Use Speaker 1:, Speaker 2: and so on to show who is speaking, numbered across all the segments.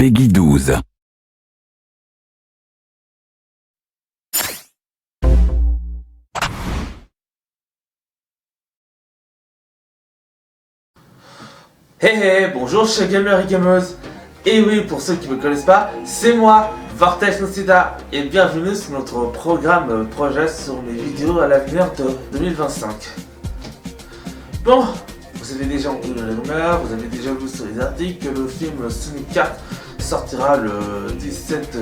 Speaker 1: Peggy 12.
Speaker 2: Bonjour chers gamers et gameuses. Et oui, pour ceux qui ne me connaissent pas, c'est moi, Vortex Nocida, et bienvenue sur notre programme projet sur mes vidéos à l'avenir de 2025. Bon, vous avez déjà entendu la rumeur, vous avez déjà vu sur les articles que le film Sonic 4 sortira le 17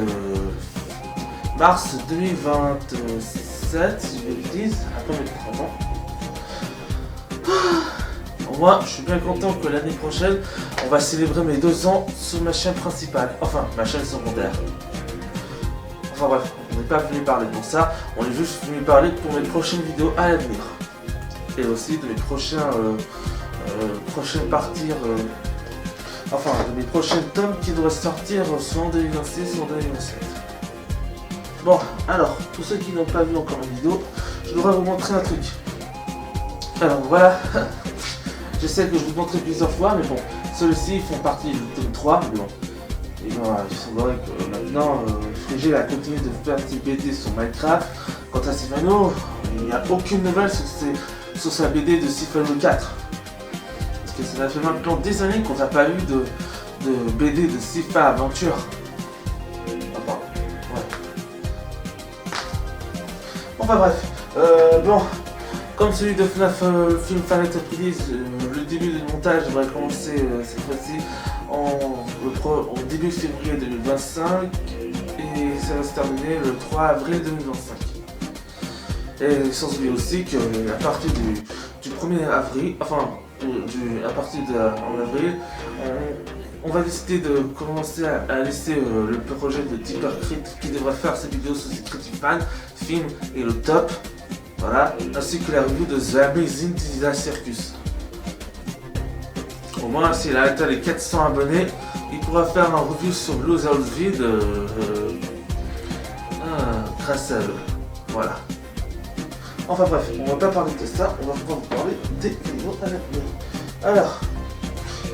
Speaker 2: mars 2027, si je le dis, après mes 30 ans. Moi, je suis bien content que l'année prochaine, on va célébrer mes 2 ans sur ma chaîne principale, enfin ma chaîne secondaire. Enfin bref, on n'est pas venu parler pour ça, on est juste venu parler pour mes prochaines vidéos à l'avenir. Et aussi de mes prochaines parties, enfin de mes prochains tomes qui devraient sortir soit en 2026 ou en 2027. Bon, alors, pour ceux qui n'ont pas vu encore ma vidéo, je devrais vous montrer un truc. Alors voilà. Je sais que je vous montrerai plusieurs fois, mais bon, ceux-ci font partie du tome 3, mais bon. Et ben, il semblerait que maintenant, Frigel a continué de faire ses BD sur Minecraft. Quant à Sifano, il n'y a aucune nouvelle sur sa BD de Sifano 4. Parce que ça fait maintenant des années qu'on n'a pas eu de BD de Sifa Aventure. Enfin, ouais. Enfin bref, bon. Comme celui de FNAF Film Planet Police, le début du montage va commencer cette fois-ci au début février 2025 et ça va se terminer le 3 avril 2025. Et sans oublier aussi qu'à partir du 1er avril, enfin à partir en avril, on va décider de commencer à laisser le projet de Deepercrit qui devrait faire ses vidéos sur ses critiques fans, films et le top. Voilà, ainsi que la review de The Amazing Dizzy Circus. Au moins, s'il a atteint les 400 abonnés, il pourra faire un review sur Blues House Vid grâce à eux. Voilà. Enfin bref, on va pas parler de ça, on va vous parler des vidéos à l'avenir. Alors,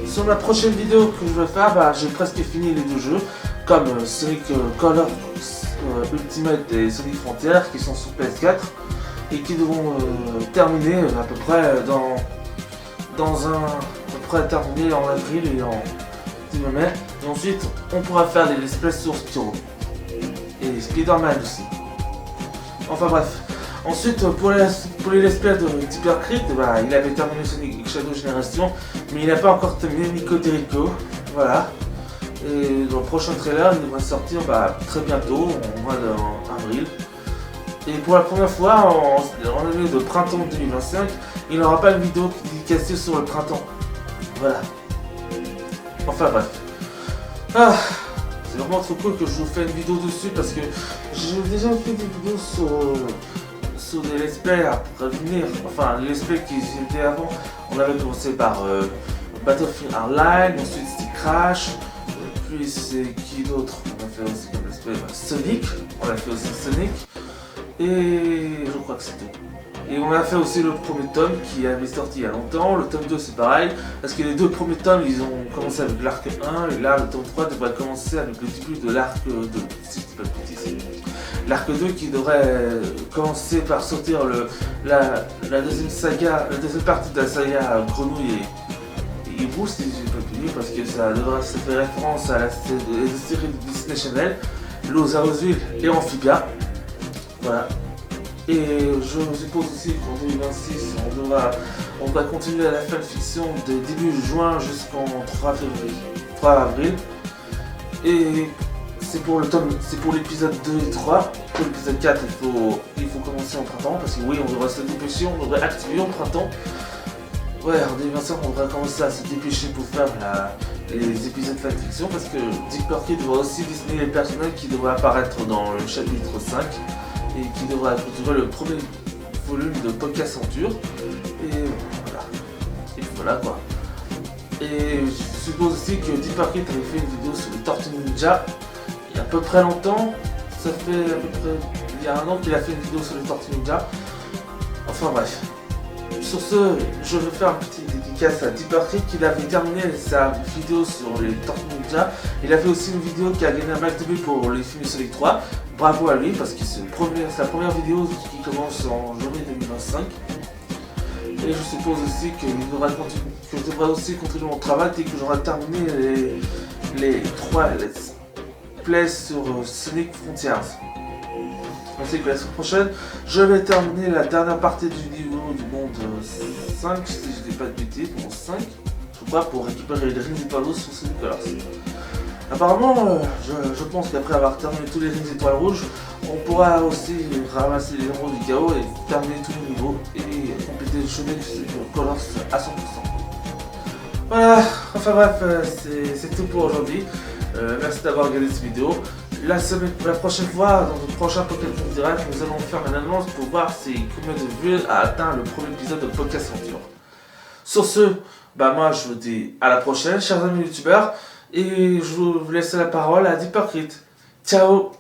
Speaker 2: sur ma prochaine vidéo que je vais faire, j'ai presque fini les 2 jeux, comme Sonic Color Ultimate et Sonic Frontier qui sont sur PS4. Et qui devront terminer à peu près terminer en avril et en mai. Et ensuite, on pourra faire des let's play sur Spyro et Spider-Man aussi. Enfin bref. Ensuite, pour les let's play de Deepercrit, il avait terminé Sonic Shadow Generation, mais il n'a pas encore terminé Nico Derico. Voilà. Et dans le prochain trailer, il devrait sortir très bientôt, en mois d'avril. Et pour la première fois, en année de printemps 2025, il n'aura pas une vidéo dédicacée sur le printemps. Voilà. Enfin bref. C'est vraiment trop cool que je vous fasse une vidéo dessus parce que j'ai déjà fait des vidéos sur des let's play à prévenir. Enfin, les let's play qui étaient avant. On avait commencé par Battlefield Hardline, ensuite c'était Crash, puis c'est qui d'autre? On a fait aussi comme let's play Sonic. On a fait aussi Sonic. Et je crois que c'est tout. Et on a fait aussi le premier tome qui avait sorti il y a longtemps. Le tome 2 c'est pareil. Parce que les 2 premiers tomes ils ont commencé avec l'arc 1. Et là le tome 3 devrait commencer avec le début de l'arc 2. Si je dis pas de bêtises. L'arc 2 qui devrait commencer par sortir la deuxième saga, la deuxième partie de la saga Grenouille et Hibou, si j'ai pas pu dire, parce que ça devrait se faire référence à la série de Disney Channel, Los Arosville et Amphibia. Voilà. Et je suppose aussi qu'en 2026, on va continuer à la fanfiction de début juin jusqu'en 3 avril. Et c'est pour l'épisode 2 et 3. Pour l'épisode 4, il faut commencer en printemps. Parce que oui, on devrait se dépêcher, on devrait activer en printemps. Ouais, en 2025, on devrait commencer à se dépêcher pour faire les épisodes fanfiction. Parce que Deepercrit devrait aussi dessiner les personnages qui devraient apparaître dans le chapitre 5. Et qui devra clôturer le premier volume de Podcast Centure. Et voilà. Et voilà quoi. Et je suppose aussi que Deepercrit avait fait une vidéo sur les Tortues Ninja il y a à peu près longtemps. Ça fait à peu près il y a 1 an qu'il a fait une vidéo sur les Tortues Ninja. Enfin bref. Sur ce, je vais faire un petit dédicace dédicace à Deeper Creek qui avait terminé sa vidéo sur les Tortues Ninja. Il a fait aussi une vidéo qui a gagné un max de vues pour les films Sonic 3. Bravo à lui parce que c'est la première vidéo qui commence en janvier 2025. Et je suppose aussi que je devrais aussi continuer mon travail dès que j'aurai terminé les 3 let's play sur Sonic Frontiers. Je sais que la semaine prochaine, je vais terminer la dernière partie du niveau du monde 5, si je ne dis pas de bêtises, monde 5, je crois, pour récupérer les rings étoiles rouges sur Sonic Colors. Apparemment, je pense qu'après avoir terminé tous les rings étoiles rouges, on pourra aussi ramasser les héros du chaos et terminer tous les niveaux et compléter le chemin du Sonic Colors à 100%. Voilà, enfin bref, c'est tout pour aujourd'hui. Merci d'avoir regardé cette vidéo. La prochaine fois, dans le prochain Pokémon Direct, nous allons faire une annonce pour voir si combien de vues a atteint le premier épisode de Podcast Aventure. Sur ce, moi je vous dis à la prochaine, chers amis youtubeurs, et je vous laisse la parole à Deeper Creek. Ciao!